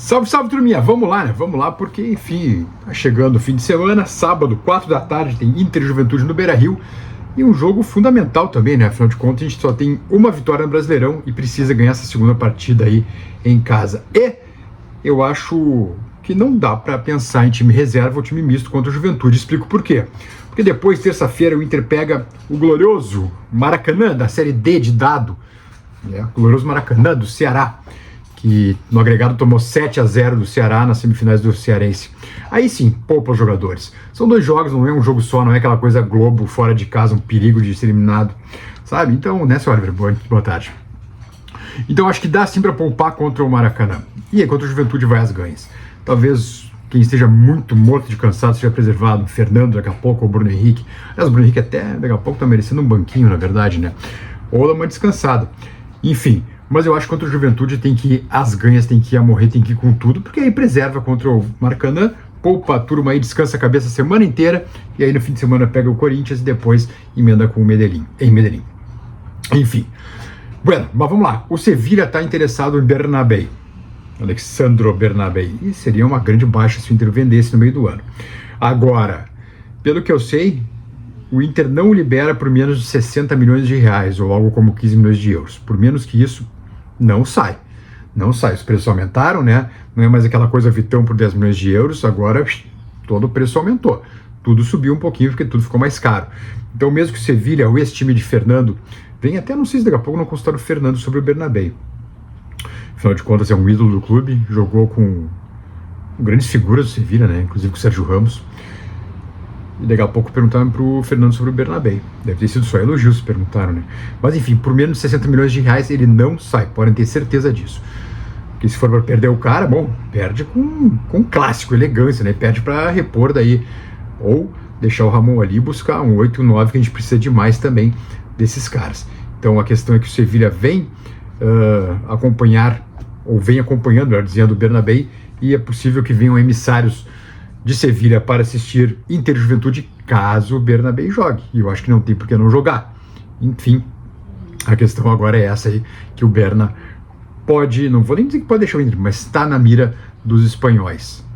Salve, salve, turminha! Vamos lá, né? Vamos lá, porque, enfim, tá chegando o fim de semana, sábado, 4 da tarde, tem Inter e Juventude no Beira-Rio, e um jogo fundamental também, né? Afinal de contas, a gente só tem uma vitória no Brasileirão e precisa ganhar essa segunda partida aí em casa. E eu acho que não dá para pensar em time reserva ou time misto contra o Juventude. Explico por quê. Porque depois, terça-feira, o Inter pega o glorioso Maracanã, da Série D de dado, né? O glorioso Maracanã do Ceará, que no agregado tomou 7-0 do Ceará nas semifinais do Cearense. Aí sim, poupa os jogadores. São dois jogos, não é um jogo só, não é aquela coisa Globo fora de casa, um perigo de ser eliminado, sabe? Então, nessa hora, boa tarde. Então, acho que dá sim para poupar contra o Maracanã. E aí, contra o Juventude vai às ganhas. Talvez quem esteja muito morto de cansado seja preservado, o Fernando daqui a pouco, ou o Bruno Henrique. Aliás, o Bruno Henrique até daqui a pouco tá merecendo um banquinho, na verdade, né? Ou dar uma descansada. Enfim, mas eu acho que contra o Juventude tem que ir às ganhas, tem que ir a morrer, tem que ir com tudo, porque aí preserva contra o Maracanã, poupa a turma aí, descansa a cabeça a semana inteira, e aí no fim de semana pega o Corinthians e depois emenda com o Medellín, em Medellín. Enfim. Bueno, mas vamos lá. O Sevilla está interessado em Bernabéu, Alexandro Bernabéu, e seria uma grande baixa se o Inter vendesse no meio do ano. Agora, pelo que eu sei, o Inter não libera por menos de 60 milhões de reais, ou algo como 15 milhões de euros. Por menos que isso, não sai. Não sai. Os preços aumentaram, né? Não é mais aquela coisa Vitão por 10 milhões de euros, agora todo o preço aumentou. Tudo subiu um pouquinho porque tudo ficou mais caro. Então, mesmo que o Sevilla, o ex-time de Fernando, vem até, não sei se daqui a pouco não consultaram o Fernando sobre o Bernabéu. Afinal de contas, é um ídolo do clube, jogou com grandes figuras do Sevilla, né? Inclusive com o Sérgio Ramos. E daqui a pouco perguntaram pro Fernando sobre o Bernabéu. Deve ter sido só elogios se perguntaram, né? Mas enfim, por menos de 60 milhões de reais ele não sai, podem ter certeza disso. Porque se for para perder o cara, bom, perde com clássico, elegância, né? Perde para repor daí. Ou deixar o Ramon ali e buscar um 8 e um 9, que a gente precisa demais também desses caras. Então a questão é que o Sevilla vem acompanhar, ou vem acompanhando, melhor dizendo, o Bernabéu, e é possível que venham emissários de Sevilla para assistir Inter e Juventude caso o Bernabéu jogue. E eu acho que não tem por que não jogar. Enfim, a questão agora é essa aí, que o Berna pode, não vou nem dizer que pode deixar o Inter, mas está na mira dos espanhóis.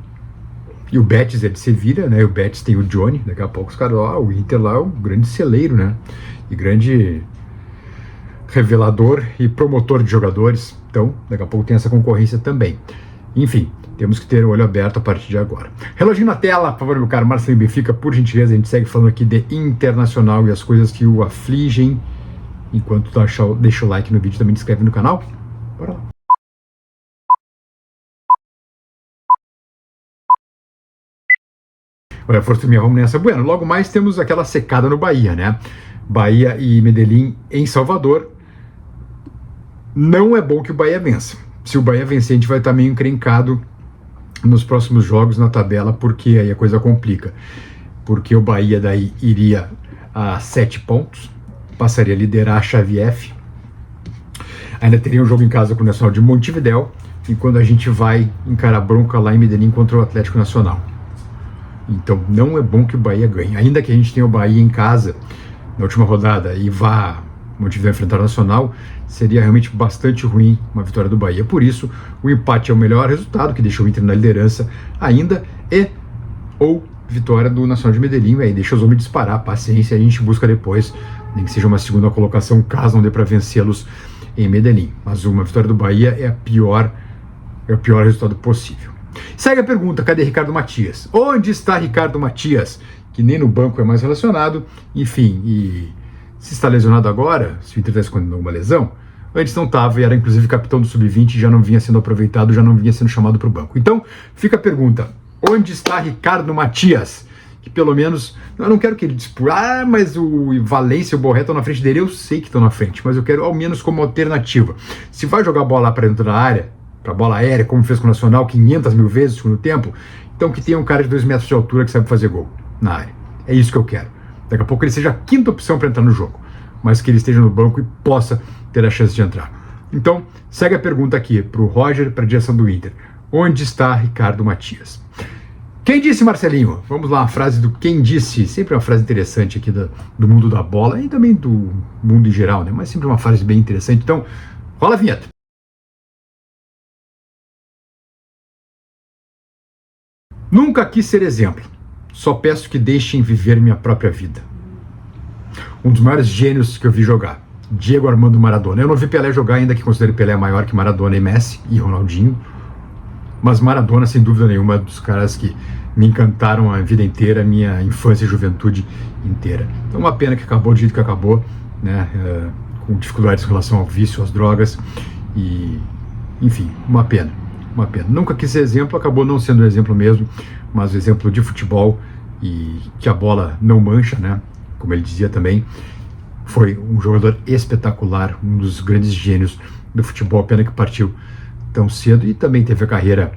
E o Betis é de Sevilla, né? O Betis tem o Johnny, daqui a pouco os caras, o Inter lá é um grande celeiro, né? E grande revelador e promotor de jogadores. Então, daqui a pouco tem essa concorrência também. Enfim, temos que ter o olho aberto a partir de agora. Reloginho na tela, por favor, meu caro Marcelo Benfica, por gentileza, a gente segue falando aqui de Internacional e as coisas que o afligem. Enquanto deixa o like no vídeo, também se inscreve no canal. Bora lá. Olha, força minha, vamos nessa. Bueno, logo mais temos aquela secada no Bahia, né? Bahia e Medellín em Salvador. Não é bom que o Bahia vença. Se o Bahia vencer, a gente vai estar meio encrencado nos próximos jogos na tabela, porque aí a coisa complica. Porque o Bahia daí iria a 7 pontos, passaria a liderar a chave F. Ainda teria um jogo em casa com o Nacional de Montevidéu, e quando a gente vai encarar bronca lá em Medellín contra o Atlético Nacional. Então não é bom que o Bahia ganhe. Ainda que a gente tenha o Bahia em casa na última rodada e vá Montevidéu enfrentar o Nacional, seria realmente bastante ruim uma vitória do Bahia. Por isso, o empate é o melhor resultado, que deixa o Inter na liderança ainda, ou vitória do Nacional de Medellín, aí deixa os homens disparar, paciência, a gente busca depois, nem que seja uma segunda colocação, caso não dê para vencê-los em Medellín. Mas uma vitória do Bahia é o pior resultado possível. Segue a pergunta, cadê Ricardo Matias? Onde está Ricardo Matias? Que nem no banco é mais relacionado, enfim, e se está lesionado agora, se o Inter está escondendo alguma lesão, antes não estava e era inclusive capitão do Sub-20, já não vinha sendo aproveitado, já não vinha sendo chamado para o banco. Então, fica a pergunta, onde está Ricardo Matias? Que pelo menos, eu não quero que ele disputa, mas o Valência e o Borré estão na frente dele, eu sei que estão na frente, mas eu quero ao menos como alternativa. Se vai jogar bola lá para dentro da área, para bola aérea, como fez com o Nacional 500 mil vezes no segundo tempo, então que tenha um cara de 2 metros de altura que sabe fazer gol na área. É isso que eu quero. Daqui a pouco ele seja a quinta opção para entrar no jogo, mas que ele esteja no banco e possa ter a chance de entrar. Então, segue a pergunta aqui para o Roger, para a direção do Inter. Onde está Ricardo Matias? Quem disse, Marcelinho? Vamos lá, a frase do quem disse. Sempre uma frase interessante aqui do mundo da bola e também do mundo em geral, né? Mas sempre uma frase bem interessante. Então, rola a vinheta. Nunca quis ser exemplo. Só peço que deixem viver minha própria vida. Um dos maiores gênios que eu vi jogar. Diego Armando Maradona. Eu não vi Pelé jogar, ainda que considere Pelé maior que Maradona e Messi e Ronaldinho. Mas Maradona, sem dúvida nenhuma, é um dos caras que me encantaram a vida inteira, minha infância e juventude inteira. Então, uma pena que acabou do jeito que acabou, né? Com dificuldades em relação ao vício, às drogas. E, enfim, uma pena. Uma pena. Nunca quis ser exemplo, acabou não sendo um exemplo mesmo, mas um exemplo de futebol e que a bola não mancha, né? Como ele dizia também. Foi um jogador espetacular, um dos grandes gênios do futebol, pena que partiu tão cedo e também teve a carreira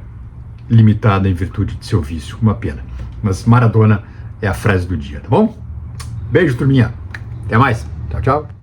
limitada em virtude de seu vício, uma pena. Mas Maradona é a frase do dia, tá bom? Beijo, turminha. Até mais. Tchau, tchau.